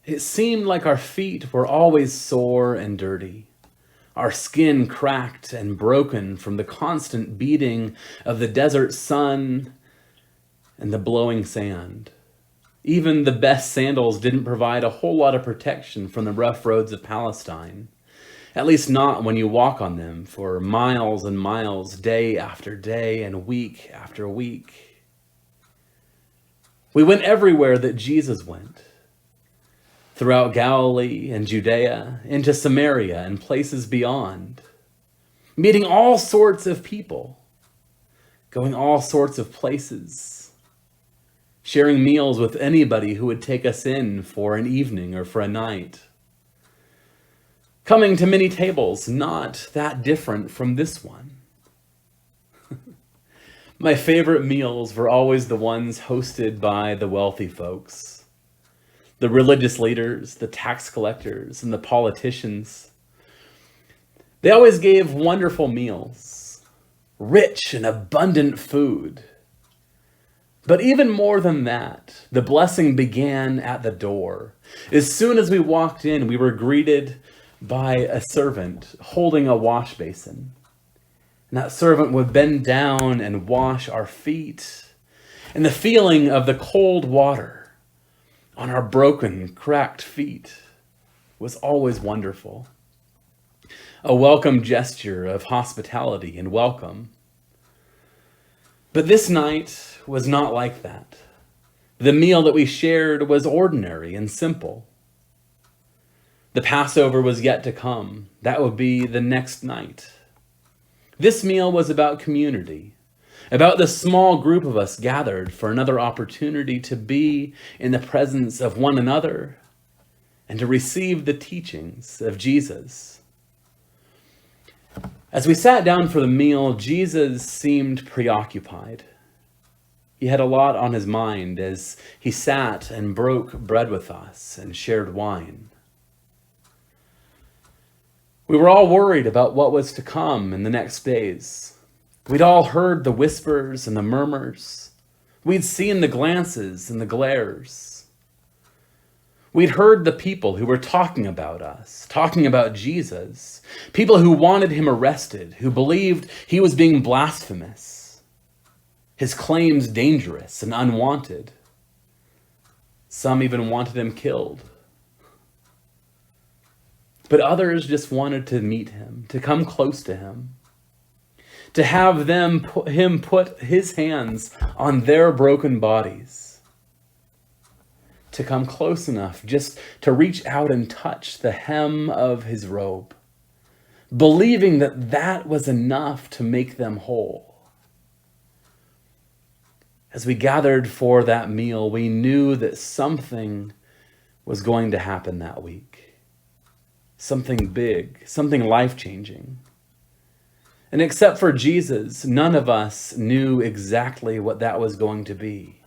It seemed like our feet were always sore and dirty, our skin cracked and broken from the constant beating of the desert sun and the blowing sand. Even the best sandals didn't provide a whole lot of protection from the rough roads of Palestine, at least not when you walk on them for miles and miles, day after day and week after week. We went everywhere that Jesus went, throughout Galilee and Judea, into Samaria and places beyond, meeting all sorts of people, going all sorts of places, sharing meals with anybody who would take us in for an evening or for a night, coming to many tables not that different from this one. My favorite meals were always the ones hosted by the wealthy folks, the religious leaders, the tax collectors, and the politicians. They always gave wonderful meals, rich and abundant food. But even more than that, the blessing began at the door. As soon as we walked in, we were greeted by a servant holding a wash basin. And that servant would bend down and wash our feet. And the feeling of the cold water on our broken, cracked feet was always wonderful. A welcome gesture of hospitality and welcome. But this night was not like that. The meal that we shared was ordinary and simple. The Passover was yet to come. That would be the next night. This meal was about community, about the small group of us gathered for another opportunity to be in the presence of one another and to receive the teachings of Jesus. As we sat down for the meal, Jesus seemed preoccupied. He had a lot on his mind as he sat and broke bread with us and shared wine. We were all worried about what was to come in the next days. We'd all heard the whispers and the murmurs. We'd seen the glances and the glares. We'd heard the people who were talking about us, talking about Jesus, people who wanted him arrested, who believed he was being blasphemous, his claims dangerous and unwanted. Some even wanted him killed. But others just wanted to meet him, to come close to him, to have him put his hands on their broken bodies, to come close enough just to reach out and touch the hem of his robe, believing that that was enough to make them whole. As we gathered for that meal, we knew that something was going to happen that week. Something big, something life-changing. And except for Jesus, none of us knew exactly what that was going to be.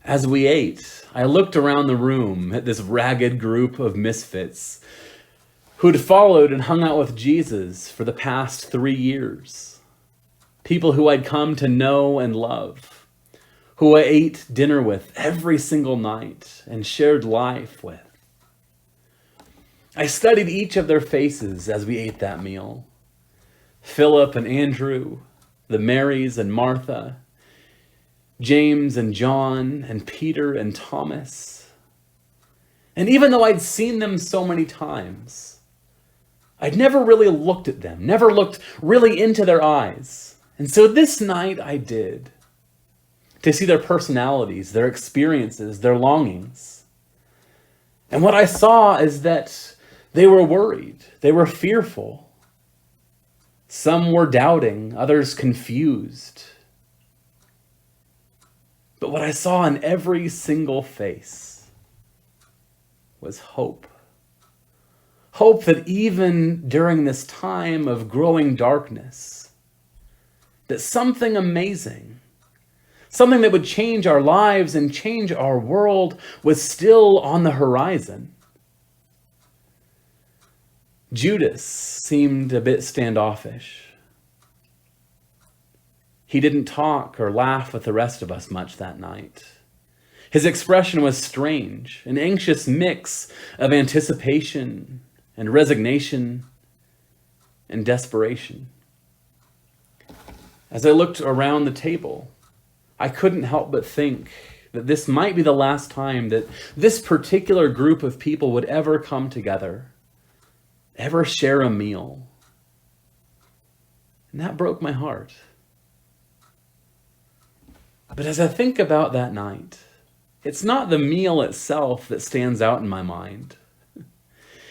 As we ate, I looked around the room at this ragged group of misfits who'd followed and hung out with Jesus for the past 3 years. People who I'd come to know and love, who I ate dinner with every single night and shared life with. I studied each of their faces as we ate that meal. Philip and Andrew, the Marys and Martha, James and John, and Peter and Thomas. And even though I'd seen them so many times, I'd never really looked at them, never looked really into their eyes. And so this night I did, to see their personalities, their experiences, their longings. And what I saw is that they were worried, they were fearful. Some were doubting, others confused. But what I saw in every single face was hope. Hope that even during this time of growing darkness, that something amazing, something that would change our lives and change our world was still on the horizon. Judas seemed a bit standoffish. He didn't talk or laugh with the rest of us much that night. His expression was strange, an anxious mix of anticipation and resignation and desperation. As I looked around the table, I couldn't help but think that this might be the last time that this particular group of people would ever come together, ever share a meal. And that broke my heart. But as I think about that night, it's not the meal itself that stands out in my mind.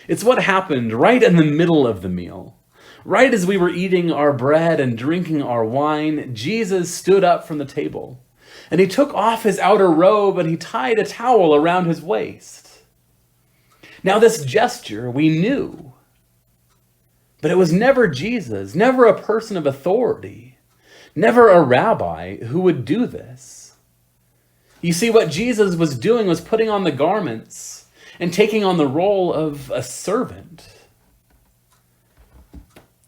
It's what happened right in the middle of the meal. Right as we were eating our bread and drinking our wine, Jesus stood up from the table, and he took off his outer robe and he tied a towel around his waist. Now this gesture we knew, but it was never Jesus, never a person of authority, never a rabbi who would do this. You see, what Jesus was doing was putting on the garments and taking on the role of a servant.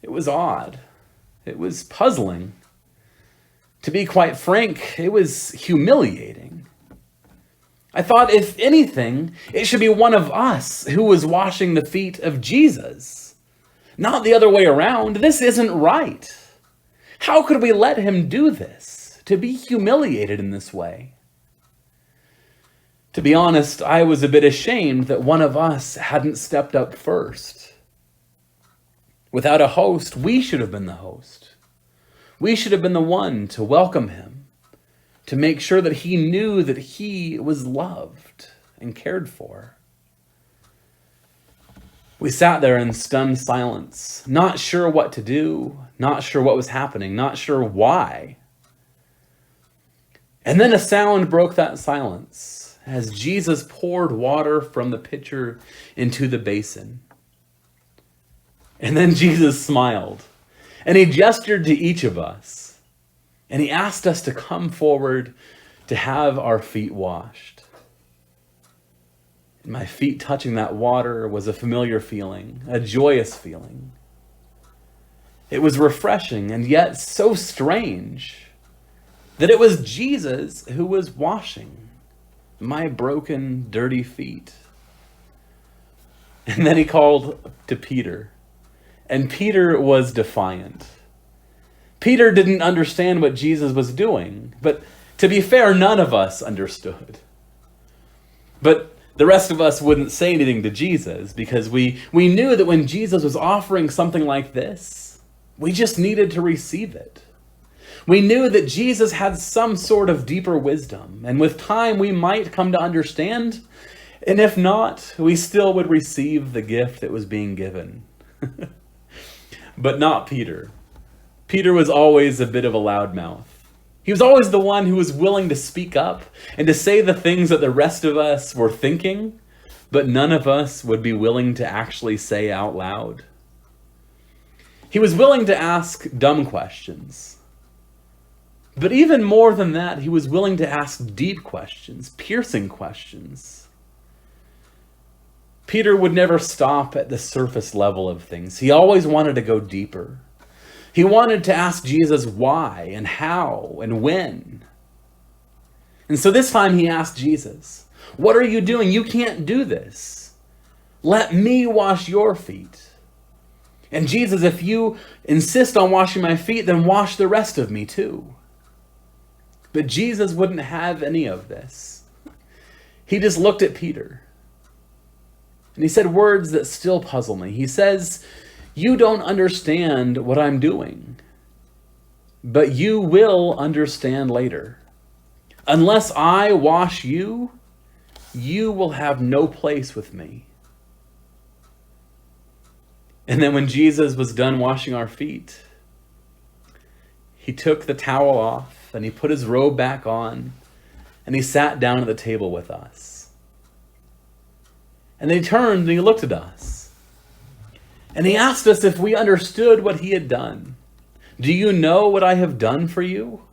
It was odd. It was puzzling. To be quite frank, it was humiliating. I thought, if anything, it should be one of us who was washing the feet of Jesus, not the other way around. This isn't right. How could we let him do this, to be humiliated in this way? To be honest, I was a bit ashamed that one of us hadn't stepped up first. Without a host, we should have been the host. We should have been the one to welcome him, to make sure that he knew that he was loved and cared for. We sat there in stunned silence, not sure what to do, not sure what was happening, not sure why. And then a sound broke that silence as Jesus poured water from the pitcher into the basin. And then Jesus smiled, and he gestured to each of us, and he asked us to come forward to have our feet washed. And my feet touching that water was a familiar feeling, a joyous feeling. It was refreshing and yet so strange that it was Jesus who was washing my broken, dirty feet. And then he called to Peter. And Peter was defiant. Peter didn't understand what Jesus was doing. But to be fair, none of us understood. But the rest of us wouldn't say anything to Jesus because we knew that when Jesus was offering something like this, we just needed to receive it. We knew that Jesus had some sort of deeper wisdom. And with time, we might come to understand. And if not, we still would receive the gift that was being given. But not Peter. Peter was always a bit of a loudmouth. He was always the one who was willing to speak up and to say the things that the rest of us were thinking, but none of us would be willing to actually say out loud. He was willing to ask dumb questions. But even more than that, he was willing to ask deep questions, piercing questions. Peter would never stop at the surface level of things. He always wanted to go deeper. He wanted to ask Jesus why and how and when. And so this time he asked Jesus, "What are you doing? You can't do this. Let me wash your feet." And Jesus, if you insist on washing my feet, then wash the rest of me too. But Jesus wouldn't have any of this. He just looked at Peter. And he said words that still puzzle me. He says, "You don't understand what I'm doing, but you will understand later. Unless I wash you, you will have no place with me." And then when Jesus was done washing our feet, he took the towel off and he put his robe back on and he sat down at the table with us. And then he turned and he looked at us. And he asked us if we understood what he had done. "Do you know what I have done for you?"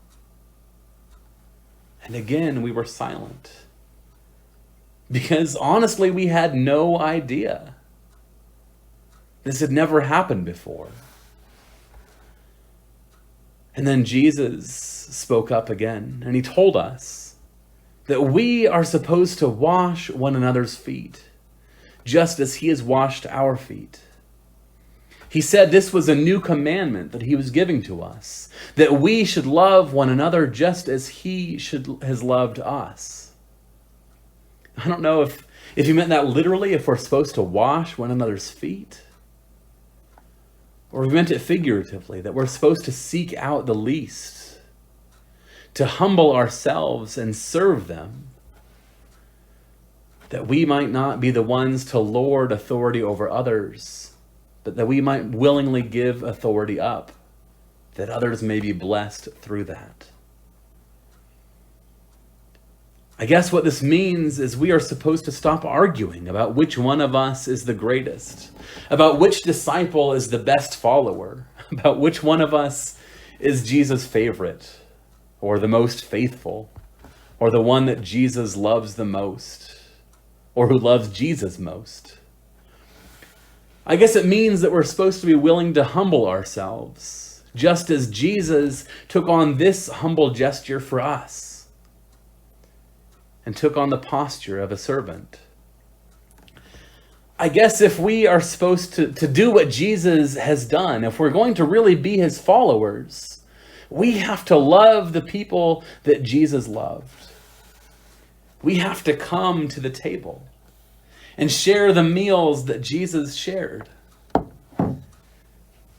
And again, we were silent. Because honestly, we had no idea. This had never happened before. And then Jesus spoke up again, and he told us that we are supposed to wash one another's feet, just as he has washed our feet. He said this was a new commandment that he was giving to us, that we should love one another just as he has loved us. I don't know if he meant that literally, if we're supposed to wash one another's feet, or he meant it figuratively, that we're supposed to seek out the least, to humble ourselves and serve them, that we might not be the ones to lord authority over others, but that we might willingly give authority up, that others may be blessed through that. I guess what this means is we are supposed to stop arguing about which one of us is the greatest, about which disciple is the best follower, about which one of us is Jesus' favorite, or the most faithful, or the one that Jesus loves the most, or who loves Jesus most. I guess it means that we're supposed to be willing to humble ourselves, just as Jesus took on this humble gesture for us, and took on the posture of a servant. I guess if we are supposed to do what Jesus has done, if we're going to really be his followers, we have to love the people that Jesus loved. We have to come to the table and share the meals that Jesus shared.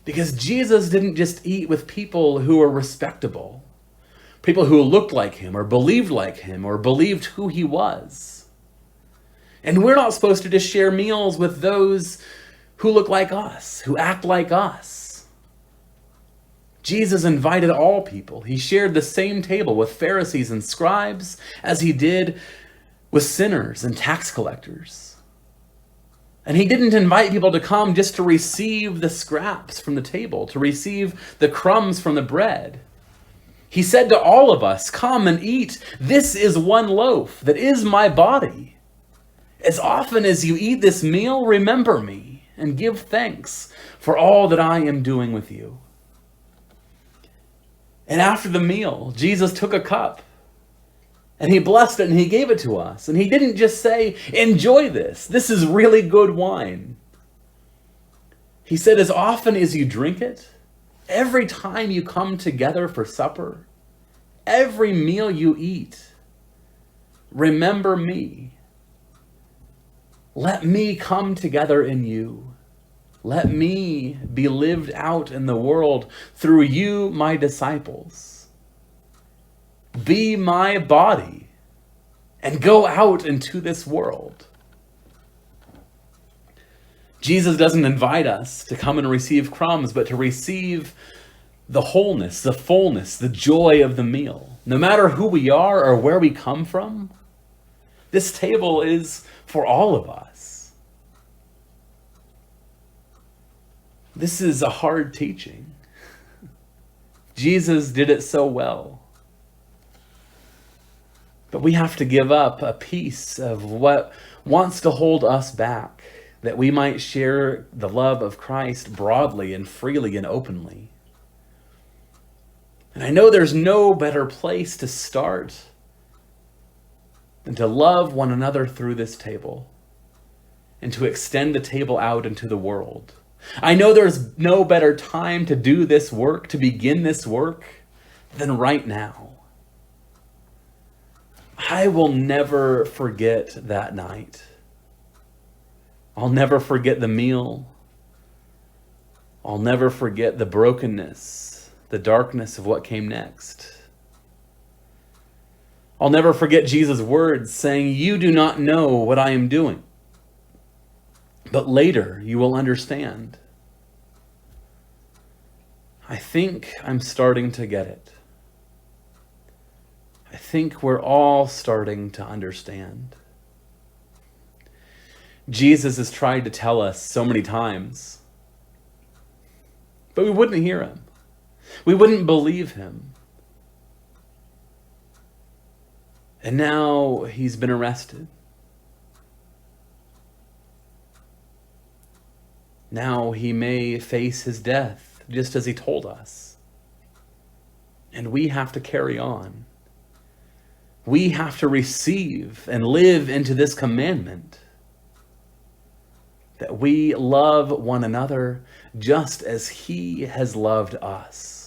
Because Jesus didn't just eat with people who were respectable, people who looked like him or believed who he was. And we're not supposed to just share meals with those who look like us, who act like us. Jesus invited all people. He shared the same table with Pharisees and scribes as he did with sinners and tax collectors. And he didn't invite people to come just to receive the scraps from the table, to receive the crumbs from the bread. He said to all of us, "Come and eat. This is one loaf that is my body. As often as you eat this meal, remember me and give thanks for all that I am doing with you." And after the meal, Jesus took a cup and he blessed it and he gave it to us. And he didn't just say, "Enjoy this. This is really good wine." He said, "As often as you drink it, every time you come together for supper, every meal you eat, remember me. Let me come together in you. Let me be lived out in the world through you, my disciples. Be my body and go out into this world." Jesus doesn't invite us to come and receive crumbs, but to receive the wholeness, the fullness, the joy of the meal. No matter who we are or where we come from, this table is for all of us. This is a hard teaching. Jesus did it so well. But we have to give up a piece of what wants to hold us back, that we might share the love of Christ broadly and freely and openly. And I know there's no better place to start than to love one another through this table and to extend the table out into the world. I know there's no better time to do this work, to begin this work, than right now. I will never forget that night. I'll never forget the meal. I'll never forget the brokenness, the darkness of what came next. I'll never forget Jesus' words saying, "You do not know what I am doing, but later you will understand." I think I'm starting to get it. I think we're all starting to understand. Jesus has tried to tell us so many times, but we wouldn't hear him. We wouldn't believe him. And now he's been arrested. Now he may face his death, just as he told us. And we have to carry on. we have to receive and live into this commandment that we love one another just as he has loved us.